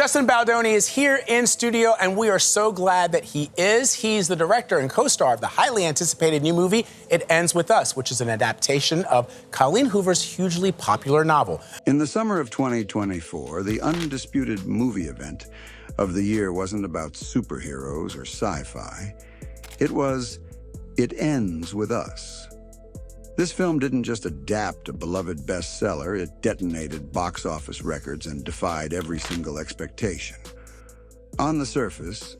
Justin Baldoni is here in studio, and we are so glad that he is. He's the director and co-star of the highly anticipated new movie, It Ends With Us, which is an adaptation of Colleen Hoover's hugely popular novel. In the summer of 2024, the undisputed movie event of the year wasn't about superheroes or sci-fi. It was It Ends With Us. This film didn't just adapt a beloved bestseller, it detonated box office records and defied every single expectation. On the surface,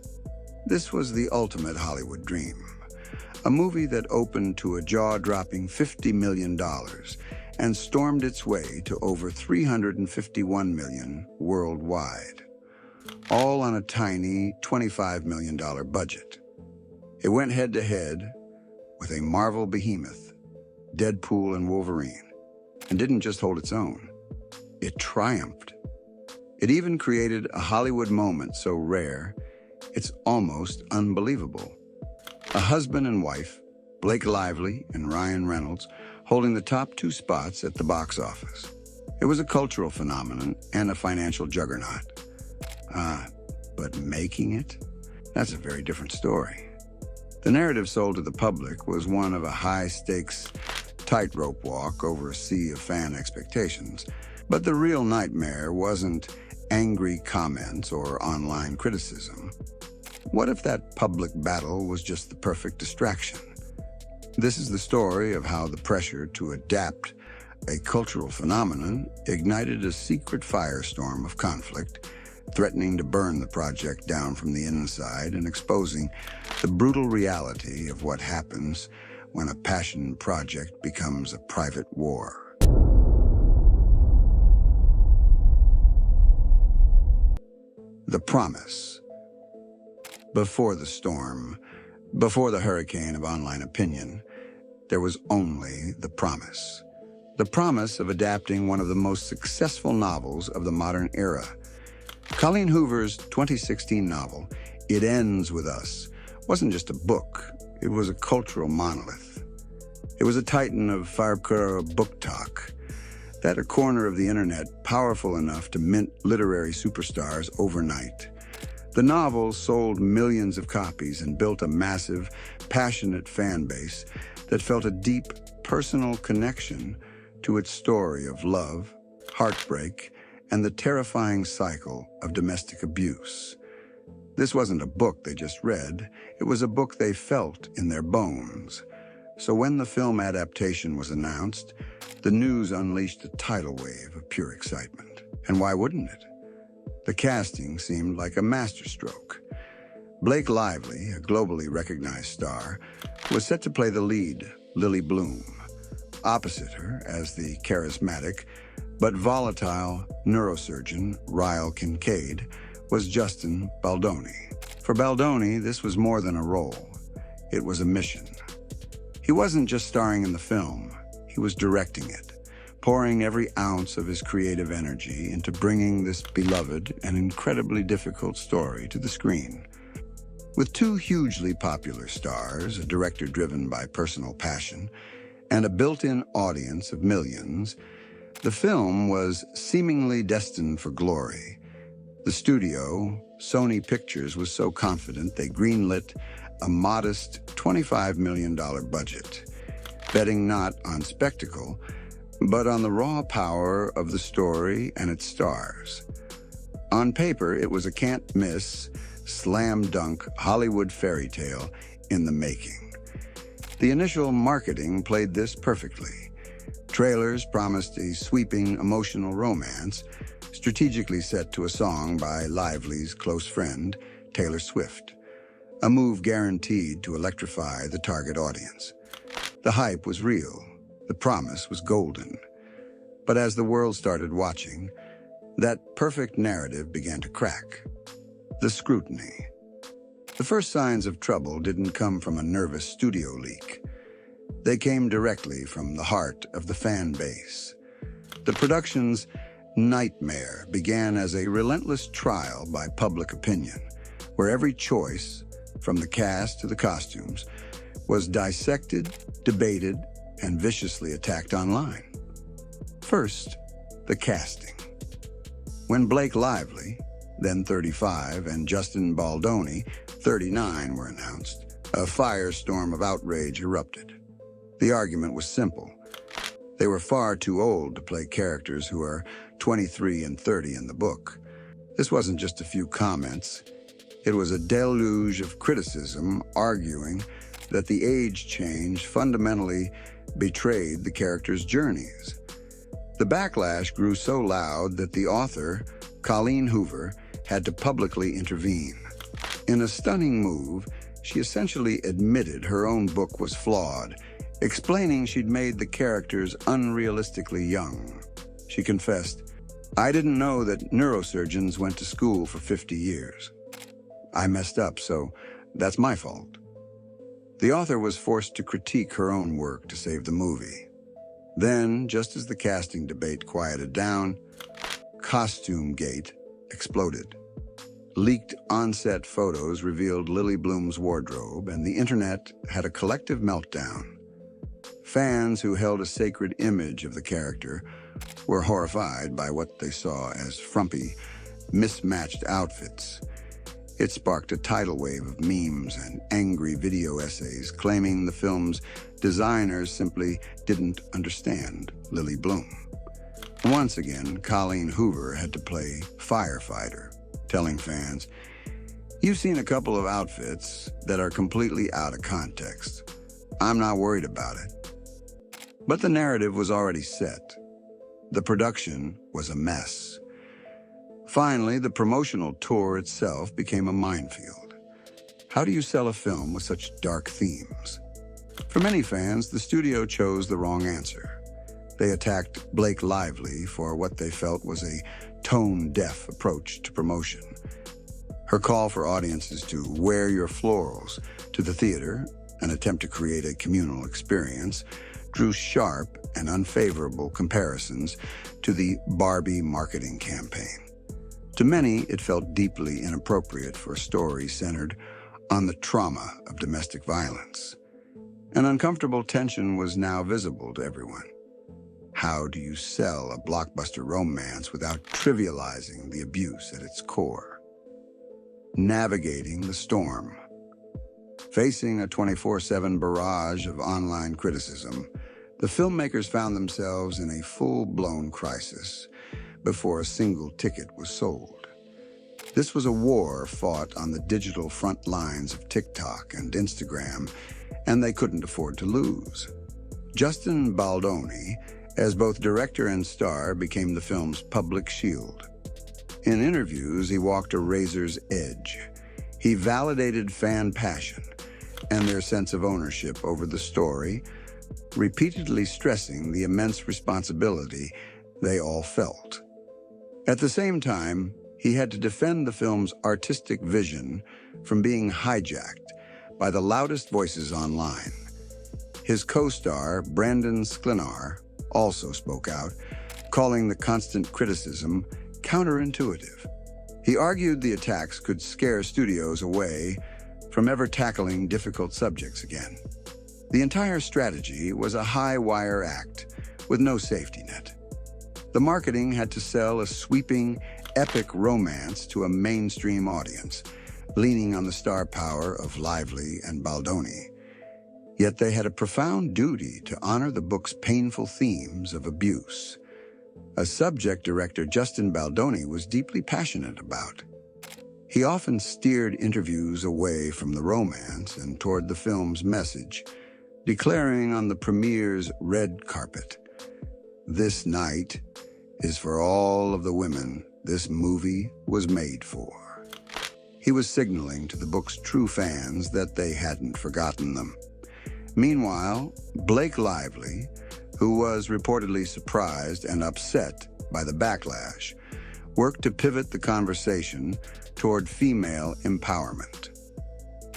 this was the ultimate Hollywood dream. A movie that opened to a jaw-dropping $50 million and stormed its way to over $351 million worldwide, all on a tiny $25 million budget. It went head-to-head with a Marvel behemoth, Deadpool and Wolverine, and didn't just hold its own. It triumphed. It even created a Hollywood moment so rare, it's almost unbelievable. A husband and wife, Blake Lively and Ryan Reynolds, holding the top two spots at the box office. It was a cultural phenomenon and a financial juggernaut. But making it? That's a very different story. The narrative sold to the public was one of a high-stakes tightrope walk over a sea of fan expectations. But the real nightmare wasn't angry comments or online criticism. What if that public battle was just the perfect distraction? This is the story of how the pressure to adapt a cultural phenomenon ignited a secret firestorm of conflict, threatening to burn the project down from the inside and exposing the brutal reality of what happens when a passion project becomes a private war. The promise. Before the storm, before the hurricane of online opinion, there was only the promise. The promise of adapting one of the most successful novels of the modern era. Colleen Hoover's 2016 novel, It Ends With Us, wasn't just a book, it was a cultural monolith. It was a titan of Firecracker book talk, that a corner of the internet powerful enough to mint literary superstars overnight. The novel sold millions of copies and built a massive, passionate fan base that felt a deep, personal connection to its story of love, heartbreak, and the terrifying cycle of domestic abuse. This wasn't a book they just read, it was a book they felt in their bones. So when the film adaptation was announced, the news unleashed a tidal wave of pure excitement. And why wouldn't it? The casting seemed like a masterstroke. Blake Lively, a globally recognized star, was set to play the lead, Lily Bloom. Opposite her, as the charismatic but volatile neurosurgeon Ryle Kincaid, was Justin Baldoni. For Baldoni, this was more than a role. It was a mission. He wasn't just starring in the film, he was directing it, pouring every ounce of his creative energy into bringing this beloved and incredibly difficult story to the screen. With two hugely popular stars, a director driven by personal passion, and a built-in audience of millions, the film was seemingly destined for glory. The studio, Sony Pictures, was so confident they greenlit a modest $25 million budget, betting not on spectacle, but on the raw power of the story and its stars. On paper, it was a can't-miss, slam-dunk Hollywood fairy tale in the making. The initial marketing played this perfectly. Trailers promised a sweeping, emotional romance, strategically set to a song by Lively's close friend, Taylor Swift, a move guaranteed to electrify the target audience. The hype was real, the promise was golden. But as the world started watching, that perfect narrative began to crack. The scrutiny. The first signs of trouble didn't come from a nervous studio leak. They came directly from the heart of the fan base. The production's nightmare began as a relentless trial by public opinion, where every choice, from the cast to the costumes, was dissected, debated, and viciously attacked online. First, the casting. When Blake Lively, then 35, and Justin Baldoni, 39, were announced, a firestorm of outrage erupted. The argument was simple. They were far too old to play characters who are 23 and 30 in the book. This wasn't just a few comments. It was a deluge of criticism arguing that the age change fundamentally betrayed the characters' journeys. The backlash grew so loud that the author, Colleen Hoover, had to publicly intervene. In a stunning move, she essentially admitted her own book was flawed, explaining she'd made the characters unrealistically young. She confessed, "I didn't know that neurosurgeons went to school for 50 years. I messed up, so that's my fault." The author was forced to critique her own work to save the movie. Then, just as the casting debate quieted down, Costume Gate exploded. Leaked on-set photos revealed Lily Bloom's wardrobe, and the internet had a collective meltdown. Fans who held a sacred image of the character were horrified by what they saw as frumpy, mismatched outfits. It sparked a tidal wave of memes and angry video essays claiming the film's designers simply didn't understand Lily Bloom. Once again, Colleen Hoover had to play firefighter, telling fans, "You've seen a couple of outfits that are completely out of context. I'm not worried about it." But the narrative was already set. The production was a mess. Finally, the promotional tour itself became a minefield. How do you sell a film with such dark themes? For many fans, the studio chose the wrong answer. They attacked Blake Lively for what they felt was a tone-deaf approach to promotion. Her call for audiences to wear your florals to the theater, an attempt to create a communal experience, drew sharp and unfavorable comparisons to the Barbie marketing campaign. To many, it felt deeply inappropriate for a story centered on the trauma of domestic violence. An uncomfortable tension was now visible to everyone. How do you sell a blockbuster romance without trivializing the abuse at its core? Navigating the storm. Facing a 24/7 barrage of online criticism, the filmmakers found themselves in a full-blown crisis before a single ticket was sold. This was a war fought on the digital front lines of TikTok and Instagram, and they couldn't afford to lose. Justin Baldoni, as both director and star, became the film's public shield. In interviews, he walked a razor's edge. He validated fan passion and their sense of ownership over the story, repeatedly stressing the immense responsibility they all felt. At the same time, he had to defend the film's artistic vision from being hijacked by the loudest voices online. His co-star, Brandon Sklenar, also spoke out, calling the constant criticism counterintuitive. He argued the attacks could scare studios away from ever tackling difficult subjects again. The entire strategy was a high-wire act with no safety net. The marketing had to sell a sweeping, epic romance to a mainstream audience, leaning on the star power of Lively and Baldoni. Yet they had a profound duty to honor the book's painful themes of abuse, a subject director Justin Baldoni was deeply passionate about. He often steered interviews away from the romance and toward the film's message, declaring on the premiere's red carpet, "This night is for all of the women this movie was made for." He was signaling to the book's true fans that they hadn't forgotten them. Meanwhile, Blake Lively, who was reportedly surprised and upset by the backlash, worked to pivot the conversation toward female empowerment.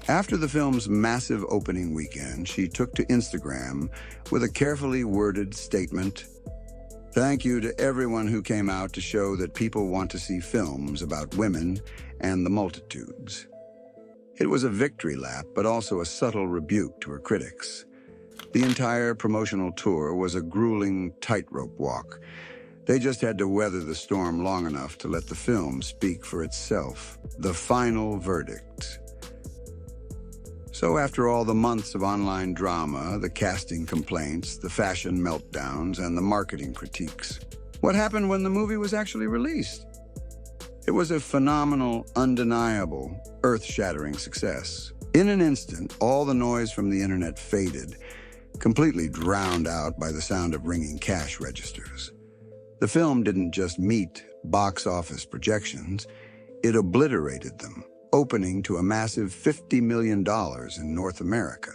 After the film's massive opening weekend, she took to Instagram with a carefully worded statement, "Thank you to everyone who came out to show that people want to see films about women and the multitudes." It was a victory lap, but also a subtle rebuke to her critics. The entire promotional tour was a grueling tightrope walk. They just had to weather the storm long enough to let the film speak for itself. The final verdict. So after all the months of online drama, the casting complaints, the fashion meltdowns, and the marketing critiques, what happened when the movie was actually released? It was a phenomenal, undeniable, earth-shattering success. In an instant, all the noise from the internet faded, completely drowned out by the sound of ringing cash registers. The film didn't just meet box office projections, it obliterated them, opening to a massive $50 million in North America.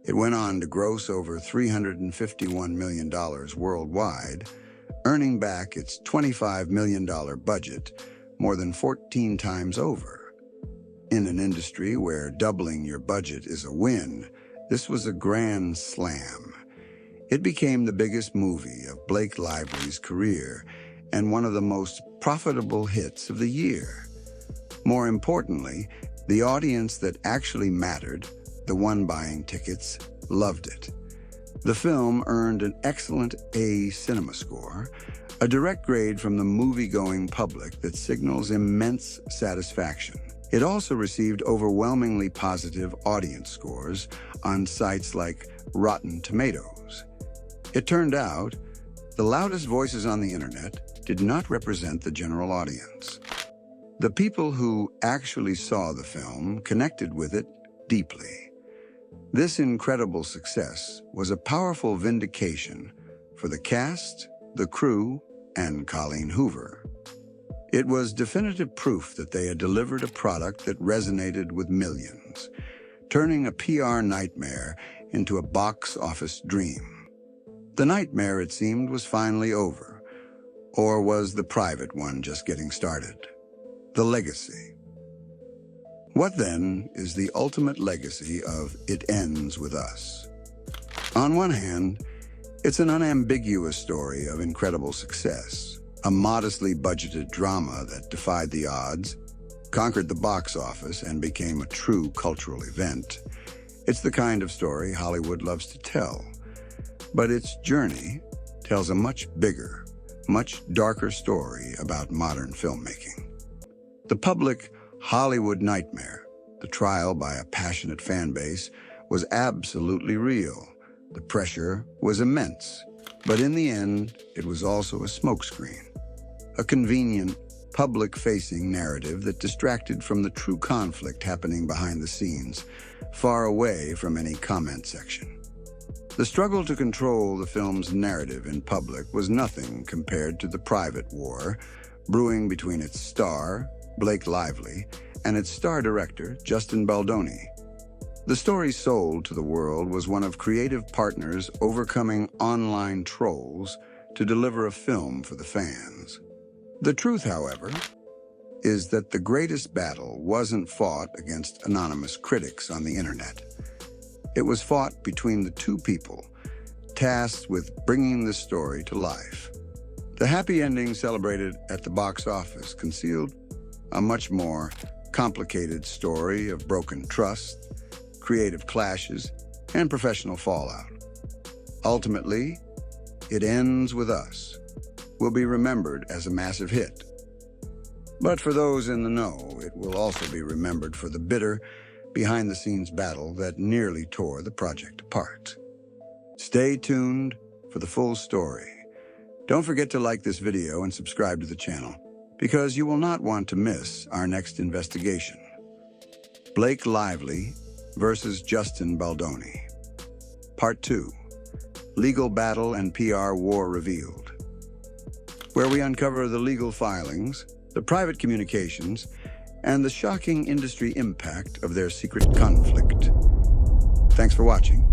It went on to gross over $351 million worldwide, earning back its $25 million budget more than 14 times over. In an industry where doubling your budget is a win, this was a grand slam. It became the biggest movie of Blake Lively's career and one of the most profitable hits of the year. More importantly, the audience that actually mattered, the one buying tickets, loved it. The film earned an excellent A cinema score, a direct grade from the movie-going public that signals immense satisfaction. It also received overwhelmingly positive audience scores on sites like Rotten Tomatoes. It turned out, the loudest voices on the internet did not represent the general audience. The people who actually saw the film connected with it deeply. This incredible success was a powerful vindication for the cast, the crew, and Colleen Hoover. It was definitive proof that they had delivered a product that resonated with millions, turning a PR nightmare into a box office dream. The nightmare, it seemed, was finally over. Or was the private one just getting started? The legacy. What then is the ultimate legacy of It Ends With Us? On one hand, it's an unambiguous story of incredible success, a modestly budgeted drama that defied the odds, conquered the box office, and became a true cultural event. It's the kind of story Hollywood loves to tell. But its journey tells a much bigger, much darker story about modern filmmaking. The public Hollywood nightmare, the trial by a passionate fan base, was absolutely real. The pressure was immense, but in the end, it was also a smokescreen, a convenient, public-facing narrative that distracted from the true conflict happening behind the scenes, far away from any comment section. The struggle to control the film's narrative in public was nothing compared to the private war brewing between its star, Blake Lively, and its star director, Justin Baldoni. The story sold to the world was one of creative partners overcoming online trolls to deliver a film for the fans. The truth, however, is that the greatest battle wasn't fought against anonymous critics on the internet. It was fought between the two people tasked with bringing the story to life. The happy ending celebrated at the box office concealed a much more complicated story of broken trust, creative clashes, and professional fallout. Ultimately, It Ends With Us will be remembered as a massive hit. But for those in the know, it will also be remembered for the bitter, behind-the-scenes battle that nearly tore the project apart. Stay tuned for the full story. Don't forget to like this video and subscribe to the channel, because you will not want to miss our next investigation. Blake Lively versus Justin Baldoni. Part 2. Legal Battle and PR War Revealed, where we uncover the legal filings, the private communications, and the shocking industry impact of their secret conflict. Thanks for watching.